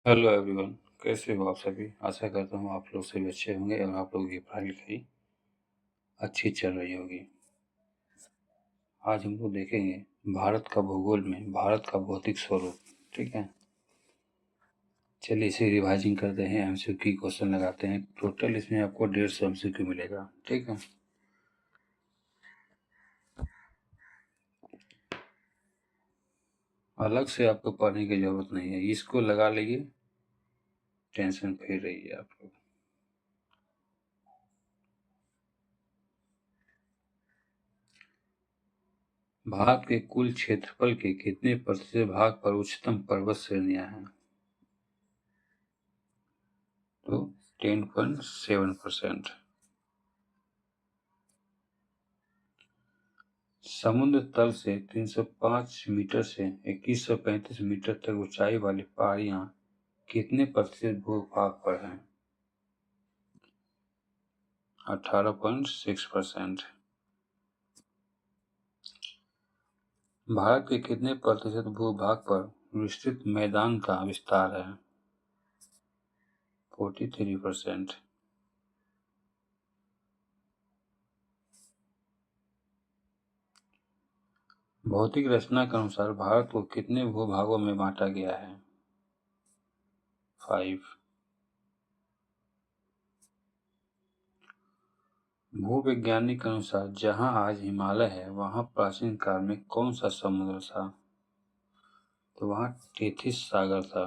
Hello everyone, कैसे हो आप सभी। आशा करता हूँ आप लोग सभी अच्छे होंगे और आप लोगों की पढ़ाई लिखाई अच्छी चल रही होगी। आज हम लोग देखेंगे भारत का भूगोल में भारत का भौतिक स्वरूप। ठीक है, चलिए इसे रिवाइजिंग करते हैं, एमसीक्यू क्वेश्चन लगाते हैं। टोटल इसमें आपको 150 एमसीक्यू मिलेगा। ठीक है, अलग से आपको पढ़ने की जरूरत नहीं है, इसको लगा लीजिए, टेंशन फ्री रहिए आप लोग। भारत के कुल क्षेत्रफल के कितने प्रतिशत भाग पर उच्चतम पर्वत श्रेणियां हैं? तो 10.7%। समुद्र तल से 305 मीटर से 2135 मीटर तक ऊंचाई वाली पहाड़ियां कितने प्रतिशत भूभाग पर हैं? 18.6%। भारत के कितने प्रतिशत भूभाग पर विस्तृत मैदान का विस्तार है? 43%। भौतिक रचना के अनुसार भारत को कितने भूभागों में बांटा गया है? 5। भूवैज्ञानिक के अनुसार जहां आज हिमालय है वहां प्राचीन काल में कौन सा समुद्र था? तो वहां टेथिस सागर था।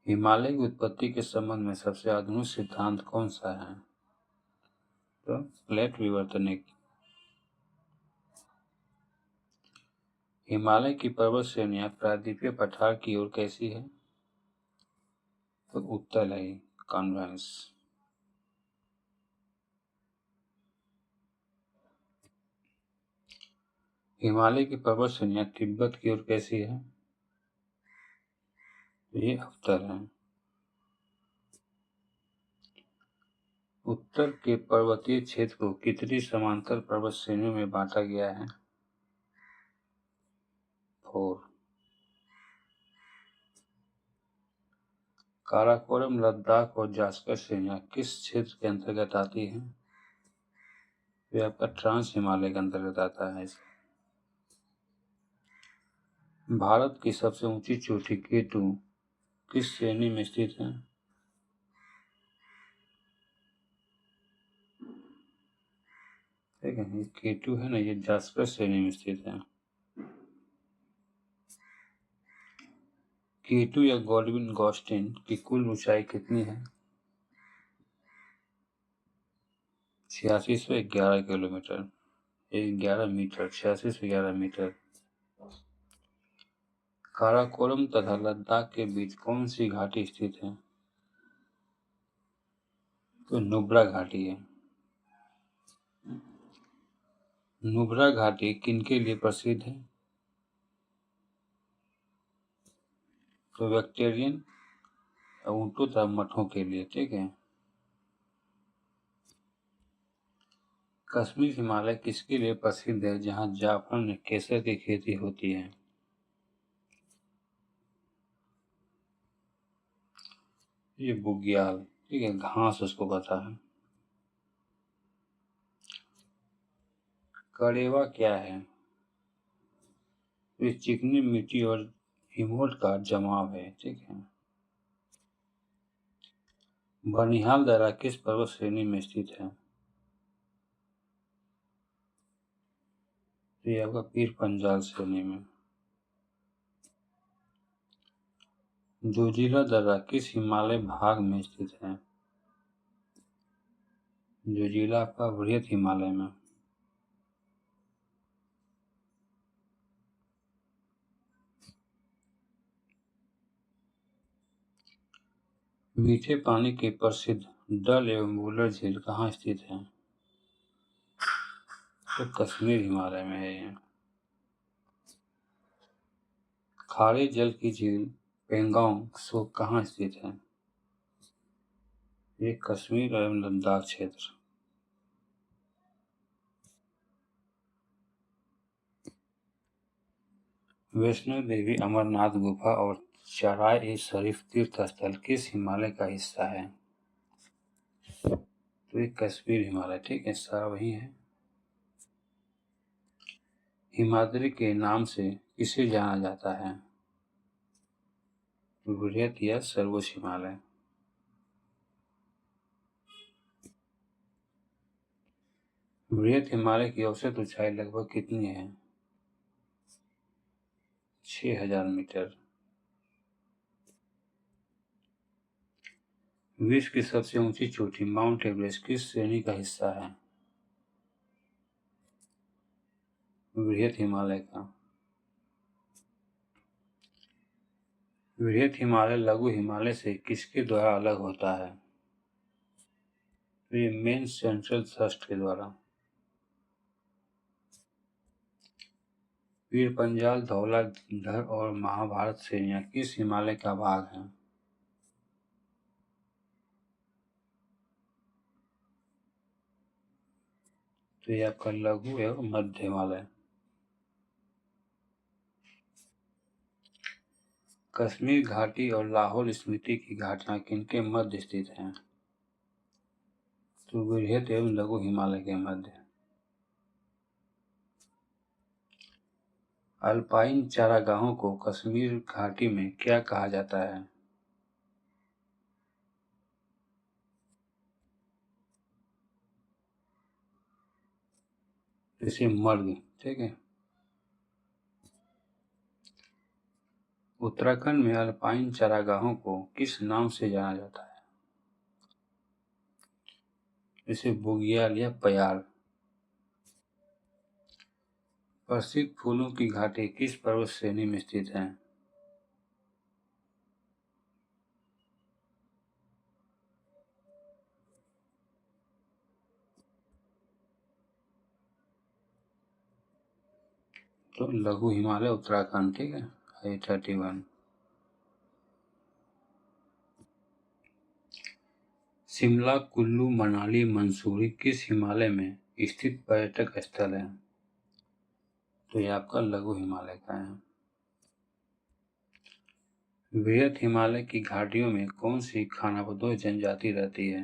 हिमालय की उत्पत्ति के संबंध में सबसे आधुनिक सिद्धांत कौन सा है? तो प्लेट विवर्तनिक। हिमालय की पर्वत श्रेणियां प्रायद्वीपीय पठार की ओर कैसी है? तो उत्तल है, कॉन्वेक्स। हिमालय की पर्वत श्रेणियां तिब्बत की ओर कैसी है? ये अवतल है। उत्तर के पर्वतीय क्षेत्र को कितनी समांतर पर्वत श्रेणियों में बांटा गया है? 4। काराकोरम, लद्दाख और जास्कर श्रेणियां किस क्षेत्र के अंतर्गत आती हैं? वे आपका ट्रांस हिमालय के अंतर्गत आता है। भारत की सबसे ऊंची चोटी केटू किस श्रेणी में स्थित है? ठीक है, केटू है ना, ये जास्पर श्रेणी में स्थित है। केटू या गॉडविन गॉस्टिन की कुल ऊंचाई कितनी है? 8611 किलोमीटर, 11 मीटर, 8611 मीटर। काराकोरम तथा लद्दाख के बीच कौन सी घाटी स्थित है? तो नुब्रा घाटी है। नुब्रा घाटी किनके लिए प्रसिद्ध है? तो वेक्टेरियन ऊंटों तथा मठों के लिए। ठीक है, कश्मीर हिमालय किसके लिए प्रसिद्ध है जहां जाफर केसर की खेती होती है? ये बुग्याल। ठीक है, घास उसको कहता है। कड़ेवा क्या है? ये चिकनी मिट्टी और हिमोट का जमाव है। ठीक है, बनिहाल दर्रा किस पर्वत श्रेणी में स्थित है? ये आपका पीर पंजाल श्रेणी में। जोजिला दर्रा किस हिमालय भाग में स्थित है? जोजिला आपका वृहद हिमालय में। मीठे पानी के प्रसिद्ध डल एवं वुलर झील कहाँ स्थित है? तो कश्मीर हिमालय में है ये। खारे जल की झील पेंगोंग त्सो कहाँ स्थित है? ये कश्मीर एवं लद्दाख क्षेत्र। वैष्णो देवी, अमरनाथ गुफा और चराई ए शरीफ तीर्थ स्थल किस हिमालय का हिस्सा है? तो ये कश्मीर हिमालय, ठीक है, सारा वही है। हिमाद्री के नाम से किसे जाना जाता है? वृहत या सर्वोच्च हिमालय। वृहत हिमालय की औसत ऊंचाई लगभग कितनी है? 6000 मीटर। विश्व की सबसे ऊंची चोटी माउंट एवरेस्ट किस श्रेणी का हिस्सा है? वृहत हिमालय का। वृहत हिमालय लघु हिमालय से किसके द्वारा अलग होता है? तो ये मेन सेंट्रल थ्रस्ट के द्वारा। वीर पंजाल, धौलाधर और महाभारत श्रेणियां किस हिमालय का भाग हैं? तो ये आपका लघु एवं मध्य हिमालय। कश्मीर घाटी और लाहौल स्पीति की घाटियां किनके मध्य स्थित हैं? तो वृहत एवं लघु हिमालय के मध्य। अल्पाइन चारागाहों को कश्मीर घाटी में क्या कहा जाता है? जैसे मर्ग, ठीक है। उत्तराखंड में अल्पाइन चारागाहों को किस नाम से जाना जाता है? जैसे बुग्याल या पयार। प्रसिद्ध फूलों की घाटी किस पर्वत श्रेणी में स्थित है? तो लघु हिमालय उत्तराखंड, ठीक है, I-31। शिमला, कुल्लू, मनाली, मंसूरी किस हिमालय में स्थित पर्यटक स्थल है? तो ये आपका लघु हिमालय का है। वृहत हिमालय की घाटियों में कौन सी खानाबदोश जनजाति रहती है?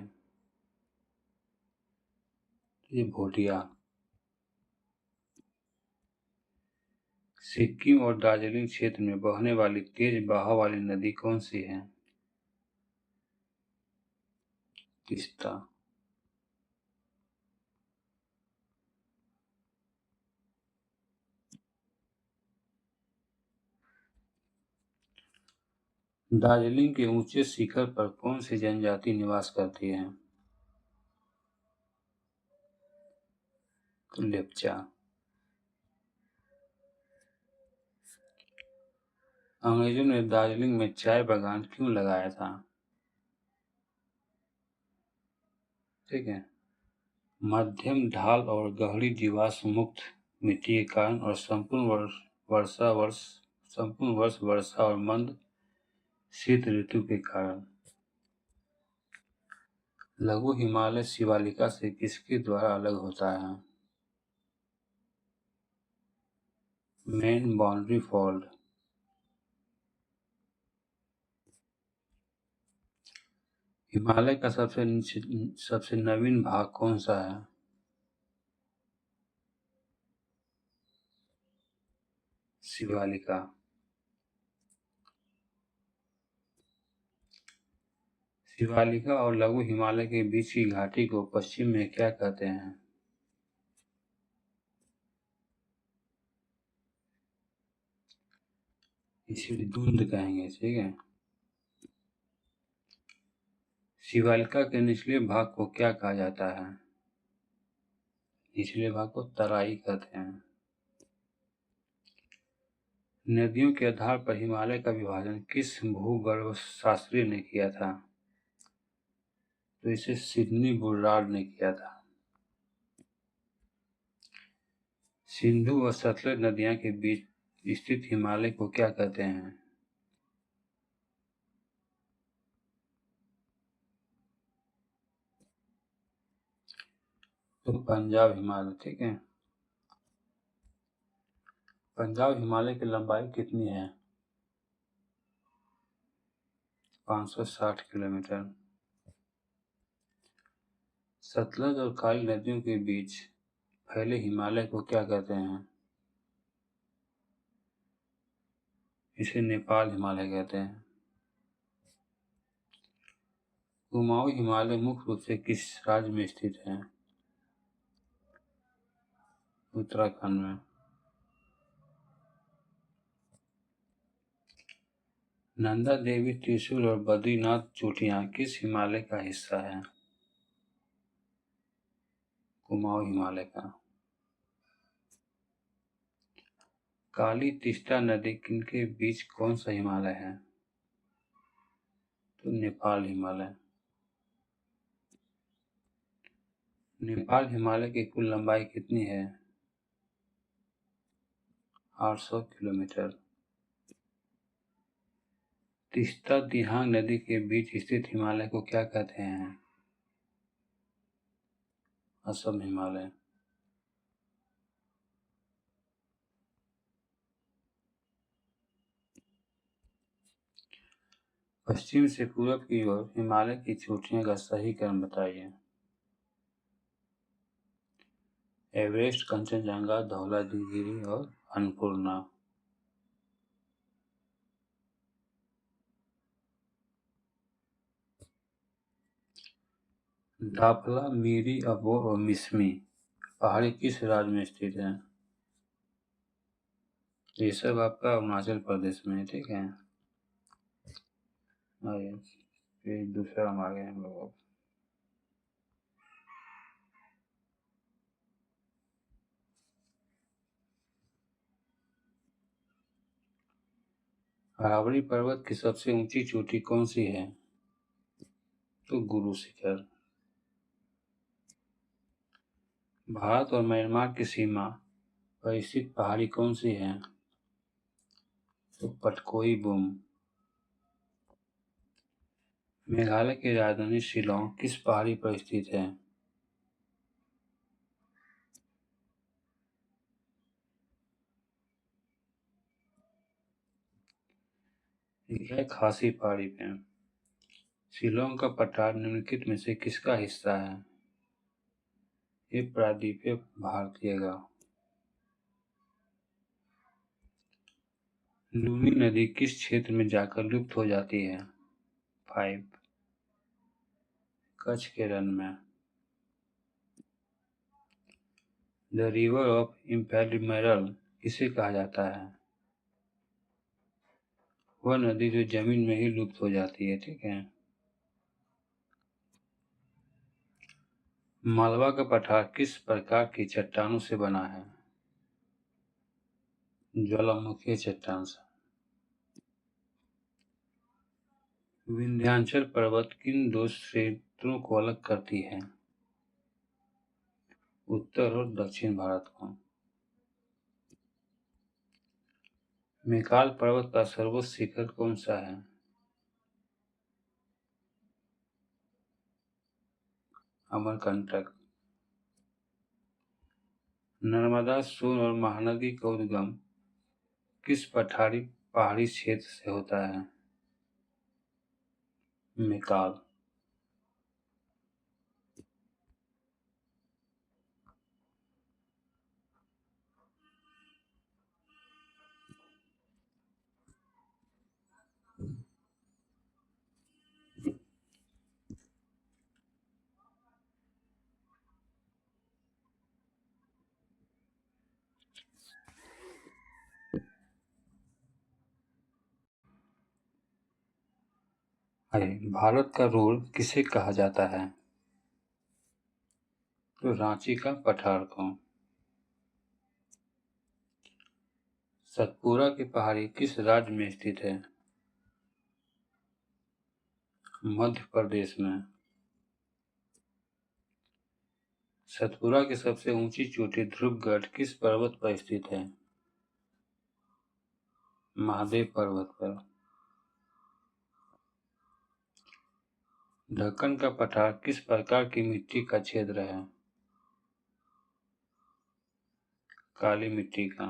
ये भोटिया। सिक्किम और दार्जिलिंग क्षेत्र में बहने वाली तेज बहाव वाली नदी कौन सी है? तीस्ता। दार्जिलिंग के ऊंचे शिखर पर कौन सी जनजाति निवास करती है? तो लेप्चा। अंग्रेजों ने दार्जिलिंग में चाय बागान क्यों लगाया था? ठीक है। मध्यम ढाल और गहरी जीवाश्म मुक्त मिट्टी के कारण और संपूर्ण वर्ष वर्षा और मंद शीत ऋतु के कारण। लघु हिमालय शिवालिका से किसके द्वारा अलग होता है? Main boundary fault. हिमालय का सबसे नवीन भाग कौन सा है? शिवालिका। शिवालिका और लघु हिमालय के बीच की घाटी को पश्चिम में क्या कहते हैं? इसे धुंध कहेंगे, ठीक है। शिवालिका के निचले भाग को क्या कहा जाता है? निचले भाग को तराई कहते हैं। नदियों के आधार पर हिमालय का विभाजन किस भूगर्भशास्त्री ने किया था? तो इसे सिडनी बुर्रार्ड ने किया था। सिंधु और सतलज नदियां के बीच स्थित हिमालय को क्या कहते हैं? तो पंजाब हिमालय, ठीक है। पंजाब हिमालय की लंबाई कितनी है? 560 किलोमीटर। सतलज और काली नदियों के बीच फैले हिमालय को क्या कहते हैं? इसे नेपाल हिमालय कहते हैं। कुमाऊं हिमालय मुख्य रूप से किस राज्य में स्थित है? उत्तराखंड में। नंदा देवी, त्रिशूल और बद्रीनाथ चोटियां किस हिमालय का हिस्सा है? कुमाऊं हिमालय का। काली तीस्ता नदी किनके बीच कौन सा हिमालय है? तो नेपाल हिमालय। नेपाल हिमालय की कुल लंबाई कितनी है? 800 किलोमीटर। तीस्ता दिहांग नदी के बीच स्थित हिमालय को क्या कहते हैं? असम हिमालय। पश्चिम से पूरब की ओर हिमालय की चोटियों का सही क्रम बताइए। एवरेस्ट, कंचनजंगा, धौलागिरी और अन्नपूर्णा। दाफला, मीरी, अबोर और मिसमी पहाड़ी किस राज्य में स्थित है? ये सब आपका अरुणाचल प्रदेश में है, ठीक है। ये दूसरा हम आ गए हम लोग। अरावली पर्वत की सबसे ऊंची चोटी कौन सी है? तो गुरु शिखर। भारत और म्यांमार की सीमा पर स्थित पहाड़ी कौन सी है? तो पटकोई बुम। मेघालय की राजधानी शिलोंग किस पहाड़ी पर स्थित है? यह है खासी पहाड़ी पे। शिलोंग का पठार निम्नलिखित में से किसका हिस्सा है? ये प्रायद्वीपीय भारतीय गांव। लूनी नदी किस क्षेत्र में जाकर लुप्त हो जाती है? 5। कच्छ के रण में। द रिवर ऑफ इम्पैलीमरल किसे कहा जाता है? वह नदी जो जमीन में ही लुप्त हो जाती है, ठीक है। मालवा का पठार किस प्रकार की चट्टानों से बना है? ज्वालामुखी चट्टान से। विंध्याचल पर्वत किन दो क्षेत्रों को अलग करती है? उत्तर और दक्षिण भारत को। मैकाल पर्वत का सर्वोच्च शिखर कौन सा है? अमरकंटक। नर्मदा, सोन और महानदी का उद्गम किस पहाड़ी क्षेत्र से होता है? मैकाल। भारत का रोल किसे कहा जाता है? तो रांची का पठार को। सतपुरा की पहाड़ी किस राज्य में स्थित है? मध्य प्रदेश में। सतपुरा की सबसे ऊंची चोटी ध्रुवगढ़ किस पर्वत पर स्थित है? महादेव पर्वत पर। ढक्कन का पठार किस प्रकार की मिट्टी का क्षेत्र है? काली मिट्टी का।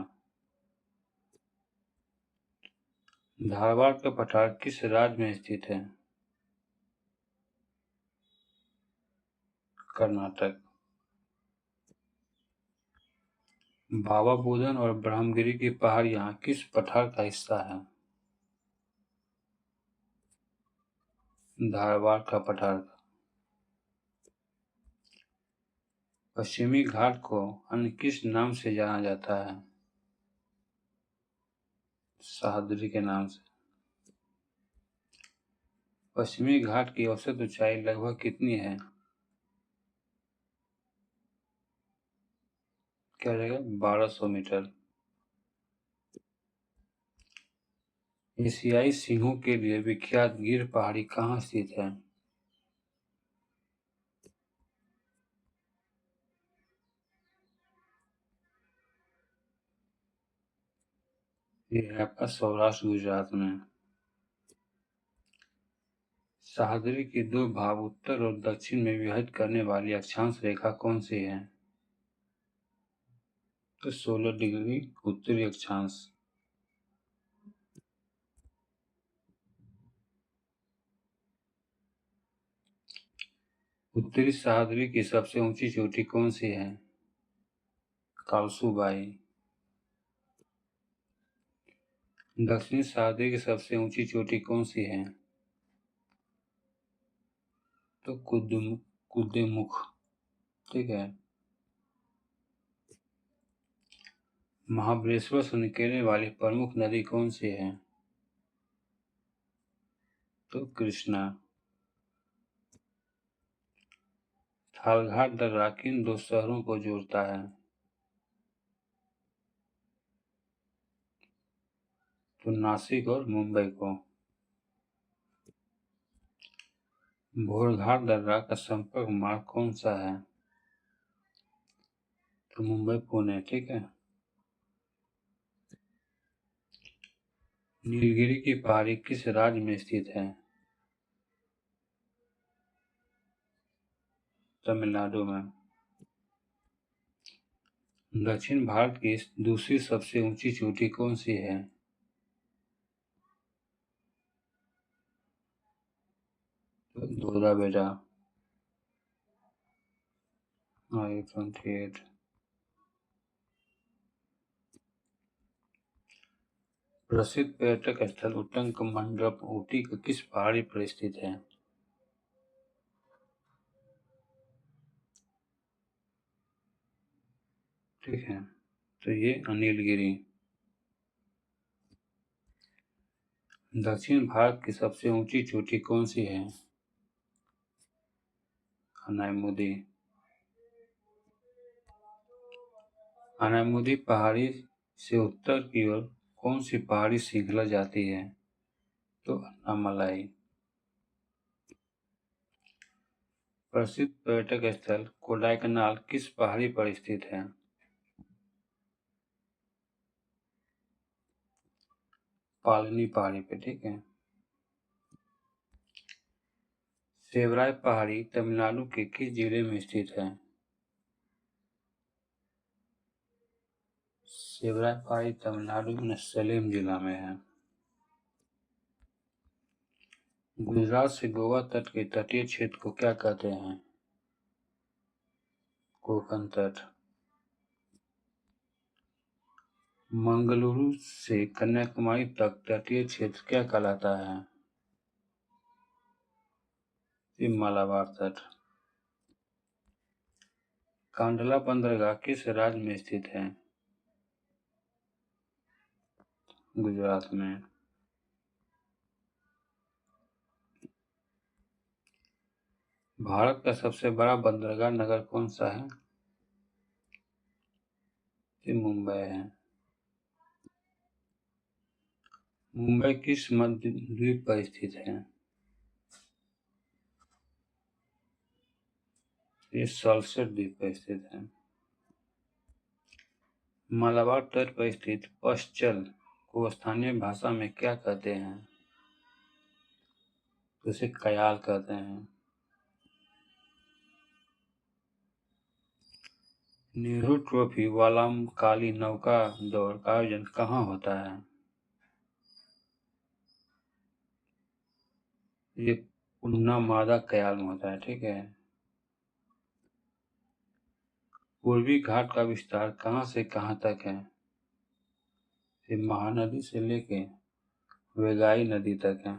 धारवाड़ का पठार किस राज्य में स्थित है? कर्नाटक। बाबा बुदन और ब्रह्मगिरी की पहाड़ियाँ किस पठार का हिस्सा है? धारवाड़ का पठार। पश्चिमी घाट को अन्य किस नाम से जाना जाता है? सह्याद्री के नाम से। पश्चिमी घाट की औसत ऊंचाई लगभग कितनी है? क्या रहेगा? 1200 मीटर। एशियाई सिंहों के लिए विख्यात गिर पहाड़ी कहाँ स्थित है? ये है आपका सौराष्ट्र गुजरात में। सह्याद्री की दो भाग उत्तर और दक्षिण में विभाजित करने वाली अक्षांश रेखा कौन सी है? तो 16 डिग्री उत्तरी अक्षांश। उत्तरी सह्याद्री की सबसे ऊंची चोटी कौन सी है? कालसुबाई। दक्षिणी सह्याद्री की सबसे ऊंची चोटी कौन सी है? तो कुद्रेमुख। ठीक है। महाबलेश्वर से निकलने वाली प्रमुख नदी कौन सी है? तो कृष्णा। थालघाट दर्रा किन दो शहरों को जोड़ता है? तो नासिक और मुंबई को। भोरघाट दर्रा का संपर्क मार्ग कौन सा है? तो मुंबई पुणे। ठीक है। नीलगिरी की पहाड़ी किस राज्य में स्थित है? तमिलनाडु में। दक्षिण भारत की दूसरी सबसे ऊंची चोटी कौन सी है? तो धोला बेटा। 28। प्रसिद्ध पर्यटक स्थल उट्टंक मंडप ऊटी के किस पहाड़ी पर स्थित है? ठीक है। तो ये नीलगिरी। दक्षिण भारत की सबसे ऊंची चोटी कौन सी है? अनायमुदी। अनायमुदी पहाड़ी से उत्तर की ओर कौन सी पहाड़ी श्रृंखला जाती है? तो अन्नामलाई। प्रसिद्ध पर्यटक स्थल कोडाईकनाल किस पहाड़ी पर स्थित है? पालनी पहाड़ी पे। ठीक है। सेवराय पहाड़ी तमिलनाडु के किस जिले में स्थित है? सेवराय पहाड़ी तमिलनाडु में सलेम जिला में है। गुजरात से गोवा तट के तटीय क्षेत्र को क्या कहते हैं? कोंकण तट। मंगलुरु से कन्याकुमारी तक तटीय क्षेत्र क्या कहलाता है? ये मालाबार तट। कांडला बंदरगाह किस राज्य में स्थित है? गुजरात में। भारत का सबसे बड़ा बंदरगाह नगर कौन सा है? ये मुंबई है। मुंबई किस मध्य द्वीप पर स्थित है? ये सल्सेट द्वीप पर स्थित है। मालाबार तट पर स्थित पश्चल को स्थानीय भाषा में क्या कहते हैं? तो इसे कयाल कहते हैं। नेहरू ट्रॉफी वालम काली नौका दौड़ का आयोजन कहाँ होता है? ये पुन्ना मादा कयाल में होता है, ठीक है। पूर्वी घाट का विस्तार कहाँ से कहाँ तक है? ये महानदी से लेके वेगाई नदी तक है।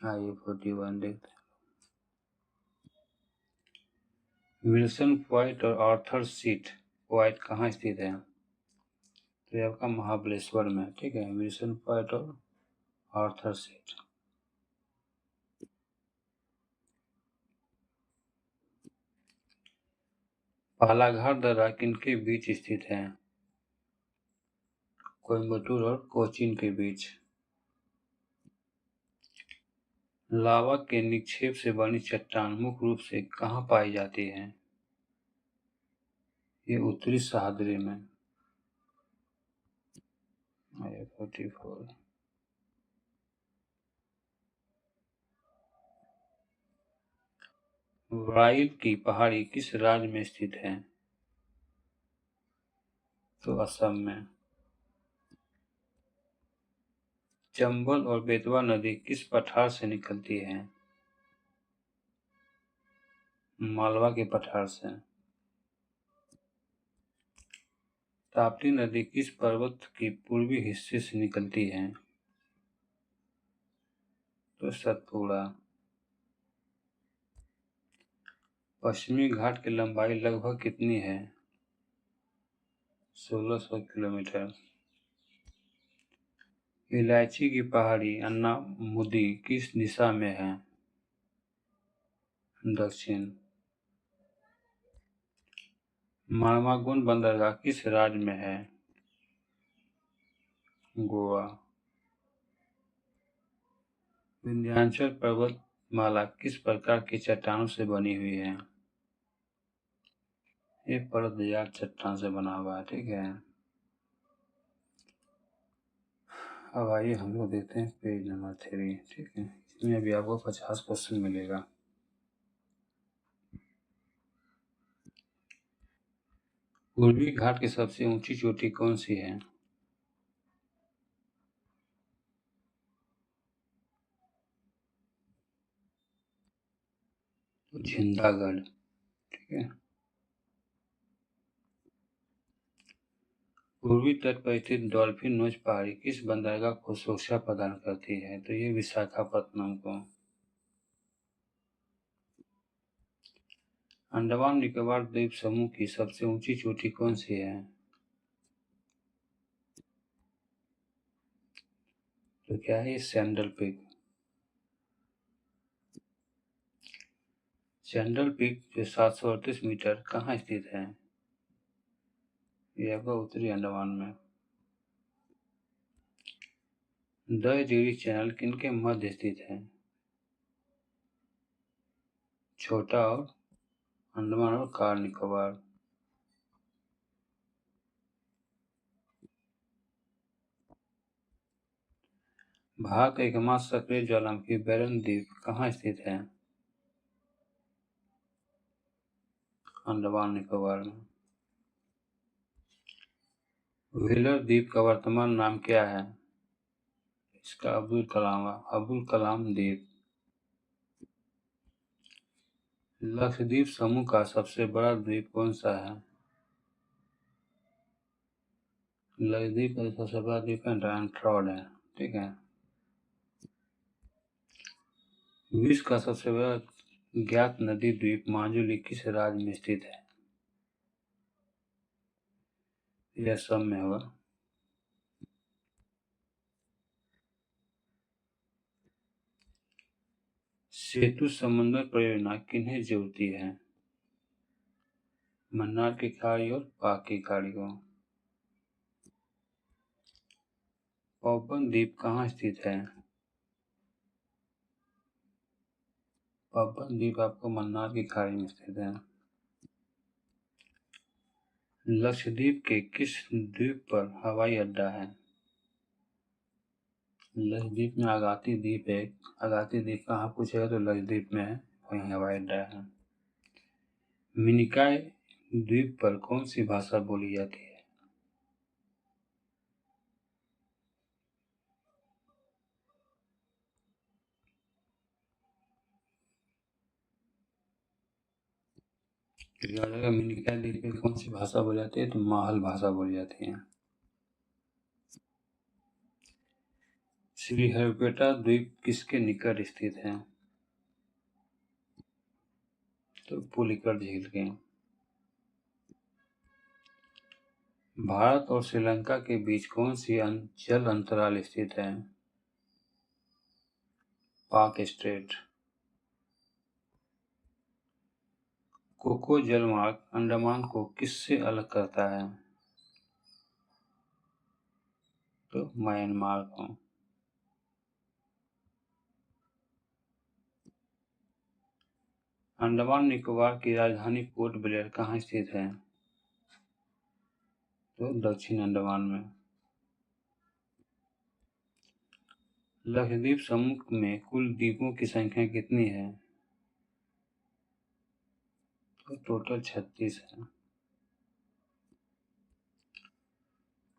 आइए 41 देखते हैं। विल्सन पॉइंट और आर्थर सीट पॉइंट कहाँ स्थित है? तो ये आपका महाबलेश्वर में, ठीक है। विल्सन पॉइंट और आर्थर सीट। बालाघाट दर्रा किनके बीच स्थित है? कोयम्बटूर और कोचीन के बीच। लावा के निक्षेप से बनी चट्टान मुख्य रूप से कहाँ पाई जाती है? ये उत्तरी सह्याद्री में। 44। व्राइल की पहाड़ी किस राज्य में स्थित है? तो असम में। चंबल और बेतवा नदी किस पठार से निकलती है? मालवा के पठार से। ताप्ती नदी किस पर्वत की पूर्वी हिस्से से निकलती है? तो सतपुड़ा। पश्चिमी घाट की लंबाई लगभग कितनी है? 1600 किलोमीटर। इलायची की पहाड़ी अन्नामुदी किस दिशा में है? दक्षिण। मार्मागुन बंदरगाह किस राज्य में है? गोवा। विंध्याचल पर्वतमाला किस प्रकार की चट्टानों से बनी हुई है? ये पर्वतजार चट्टान से बना हुआ है, ठीक है। अब आइए हम लोग देखते हैं पेज नंबर 3, ठीक है। इसमें अभी आपको 50 क्वेश्चन मिलेगा। पूर्वी घाट की सबसे ऊंची चोटी कौन सी है? झिंदागढ़, ठीक है। पूर्वी तट पर स्थित डॉल्फिन नोच पहाड़ी किस बंदरगाह को सुरक्षा प्रदान करती है? तो ये विशाखापत्तनम को। अंडमान निकोबार द्वीप समूह की सबसे ऊंची चोटी कौन सी है? तो क्या है? Sandal peak. सैंडल पीक जो 738 मीटर कहाँ स्थित है? ये आपका उत्तरी अंडमान में। 10 डिग्री चैनल किनके मध्य स्थित है? छोटा और अंडमान और कार निकोबार। भारत का एकमात्र सक्रिय ज्वालामुखी बैरन द्वीप कहाँ स्थित है? अंडमान निकोबार में। व्हीलर द्वीप का वर्तमान नाम क्या है? इसका अब्दुल कलाम द्वीप। लक्षद्वीप समूह का सबसे बड़ा द्वीप कौन सा है? लक्षद्वीप का सबसे बड़ा द्वीप एंड्रोयड है, ठीक है। विश्व का सबसे बड़ा ज्ञात नदी द्वीप माजुली किस राज्य में स्थित है? यह असम में होगा। सेतु समन्वय परियोजना किन्हें जोड़ती है? मन्नार की खाड़ी और पाक की खाड़ी को। पवन द्वीप कहाँ स्थित है? पवन द्वीप आपको मन्नार की खाड़ी में स्थित है। लक्षद्वीप के किस द्वीप पर हवाई अड्डा है? लक्षद्वीप में आगाती द्वीप है। आगाती द्वीप कहाँ पूछेगा तो लक्षद्वीप में है, वहीं हवाई अड्डा है। मिनिकॉय द्वीप पर कौन सी भाषा बोली जाती है? का मिनिकॉय द्वीप में कौन सी भाषा बोली जाती है? तो माहल भाषा बोली जाती है। श्रीहरिकोटा द्वीप किसके निकट स्थित है? तो पुलिकट झील के। भारत और श्रीलंका के बीच कौन सी जल अंतराल स्थित है? पाक स्ट्रेट। कोको जलमार्ग अंडमान को किससे अलग करता है? तो म्यांमार को। अंडमान निकोबार की राजधानी पोर्ट ब्लेयर कहाँ स्थित है? तो दक्षिण अंडमान में। लक्षद्वीप समूह में कुल द्वीपों की संख्या कितनी है? तो टोटल 36 है।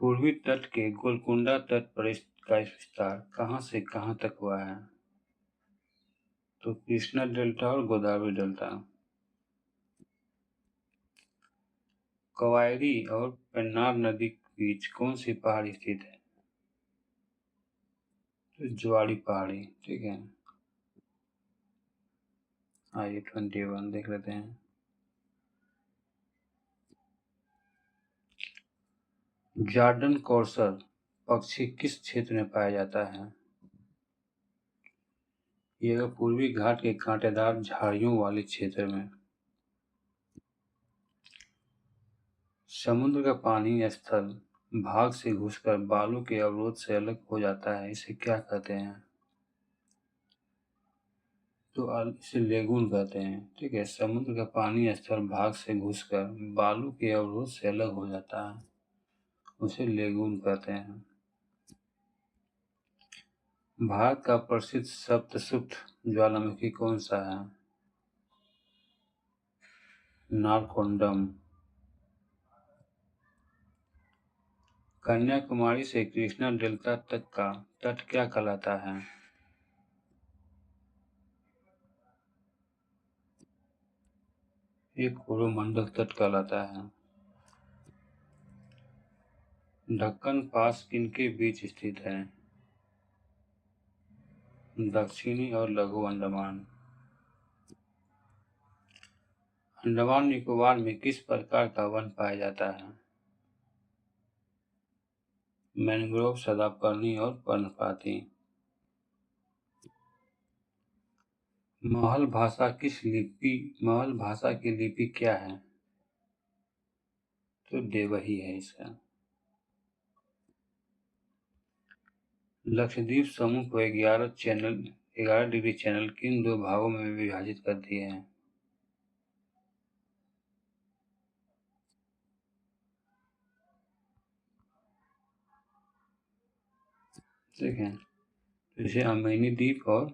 पूर्वी तट के गोलकुंडा तट पर का विस्तार कहाँ से कहाँ तक हुआ है? तो कृष्णा डेल्टा और गोदावरी डेल्टा। कवायरी और पेन्नार नदी के बीच कौन सी पहाड़ी स्थित है? तो ज्वारी पहाड़ी। ठीक है, आइए 21 देख लेते हैं। जॉर्डन कॉर्सर पक्षी किस क्षेत्र में पाया जाता है? यह पूर्वी घाट के कांटेदार झाड़ियों वाले क्षेत्र में। समुद्र का पानी स्थल भाग से घुसकर बालू के अवरोध से अलग हो जाता है, इसे क्या कहते हैं? तो इसे लेगून कहते हैं। ठीक है, समुद्र का पानी स्तर भाग से घुसकर बालू के अवरोध से अलग हो जाता है, उसे लेगून कहते हैं। भारत का प्रसिद्ध सप्तसुप्त ज्वालामुखी कौन सा है? नारकोंडम। कन्याकुमारी से कृष्णा डेल्टा तक का तट क्या कहलाता है? ये कोरोमंडल तट कहलाता है। ढक्कन पास किनके बीच स्थित है? दक्षिणी और लघु अंडमान। अंडमान निकोबार में किस प्रकार का वन पाया जाता है? मैंग्रोव, सदापर्णी और पर्णपाती। महल भाषा की लिपि क्या है? तो देवही है इसका। लक्षद्वीप समूह को 11 डिग्री चैनल किन दो भागों में विभाजित करती है? ठीक है, इसे अमेनी द्वीप और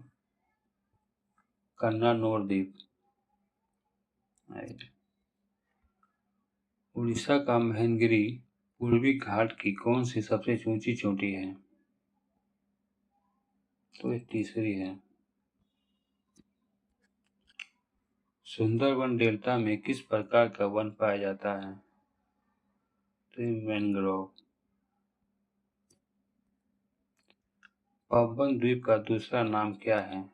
कन्नानोर द्वीप। उड़ीसा का महेंद्रगिरी पूर्वी घाट की कौन सी सबसे ऊंची चोटी है? तो ये तीसरी है। सुंदरबन डेल्टा में किस प्रकार का वन पाया जाता है? तो ये मैंग्रोव। पबन द्वीप का दूसरा नाम क्या है?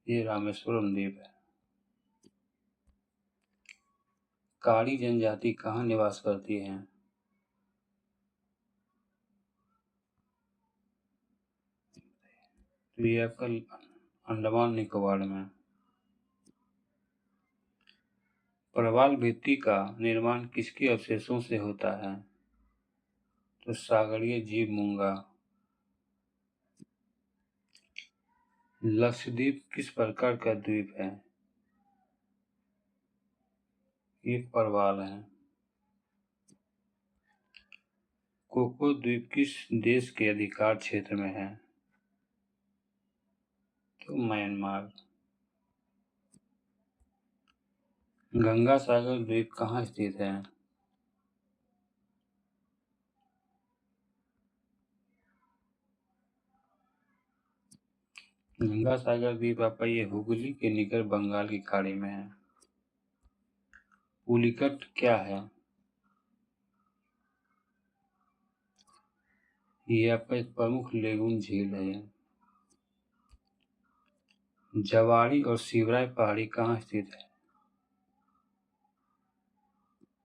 ये रामेश्वरम द्वीप है। कारी जनजाति कहाँ निवास करती है? तो ये आपका अंडमान निकोबार में। प्रवाल भित्ति का निर्माण किसके अवशेषों से होता है? तो सागरीय जीव मूंगा। लक्षद्वीप किस प्रकार का द्वीप है? ये प्रवाल है। कोको द्वीप किस देश के अधिकार क्षेत्र में है? तो म्यांमार। गंगा सागर द्वीप कहाँ स्थित है? गंगा सागर द्वीप आपका ये हुगली के निकट बंगाल की खाड़ी में है। पुलिकट क्या है? ये आपका एक प्रमुख लेगून झील है। जवाड़ी और शिवराय पहाड़ी कहाँ स्थित है?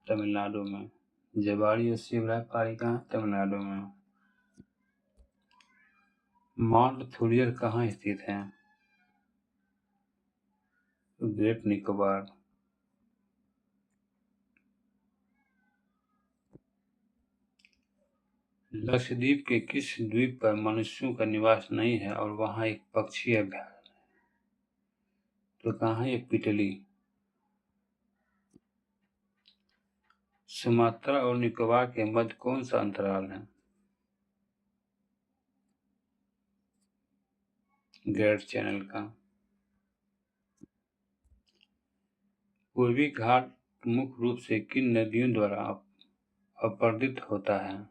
तमिलनाडु में। जवाड़ी और शिवराय पहाड़ी कहाँ? तमिलनाडु में। माउंट थुरियर कहाँ स्थित है? ग्रेट निकोबार। लक्षद्वीप के किस द्वीप पर मनुष्यों का निवास नहीं है और वहाँ एक पक्षी अभयारण्य है? तो कहाँ है ये? पिटली। सुमात्रा और निकोबार के मध्य कौन सा अंतराल है? ग्रेट चैनल का। पूर्वी घाट मुख्य रूप से किन नदियों द्वारा अपरदित होता है?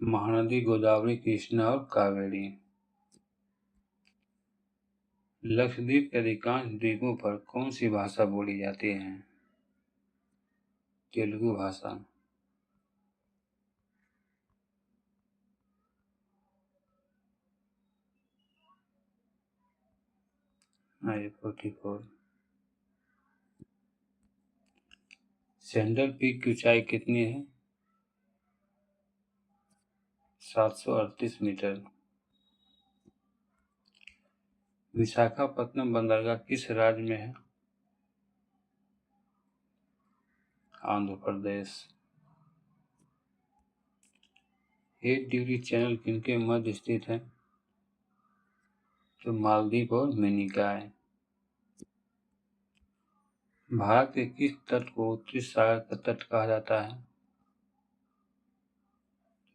महानदी, गोदावरी, कृष्णा और कावेरी। लक्षद्वीप के अधिकांश द्वीपों पर कौन सी भाषा बोली जाती है? तेलुगु भाषा। I-44। सैंडल पीक की ऊंचाई कितनी है? 738 मीटर। विशाखापत्तनम बंदरगाह किस राज्य में है? आंध्र प्रदेश। 8 डिग्री चैनल किनके मध्य स्थित है? तो मालदीव और मिनिकॉय। भारत के किस तट को उत्तरी सागर का तट कहा जाता है?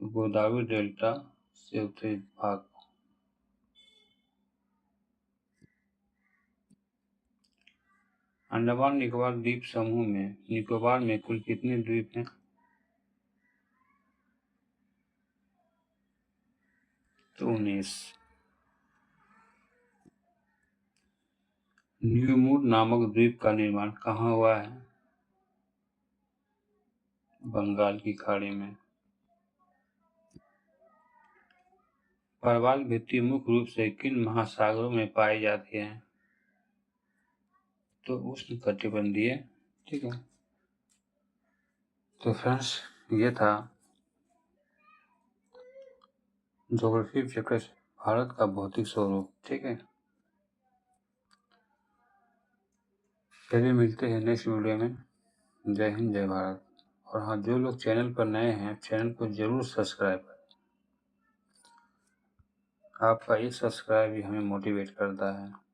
तो गोदावरी डेल्टा से उत्तरी भाग। अंडमान निकोबार द्वीप समूह में निकोबार में कुल कितने द्वीप हैं? तो 19। न्यूमूर नामक द्वीप का निर्माण कहाँ हुआ है? बंगाल की खाड़ी में। प्रवाल भित्ति मुख्य रूप से किन महासागरों में पाई जाती है? तो उष्णकटिबंधीय। ठीक है। तो फ्रेंड्स, ये था ज्योग्राफी चैप्टर भारत का भौतिक स्वरूप। ठीक है। चलिए मिलते हैं नेक्स्ट वीडियो में। जय हिंद, जय भारत। और हाँ, जो लोग चैनल पर नए हैं, चैनल को जरूर सब्सक्राइब करें। आपका एक सब्सक्राइब भी हमें मोटिवेट करता है।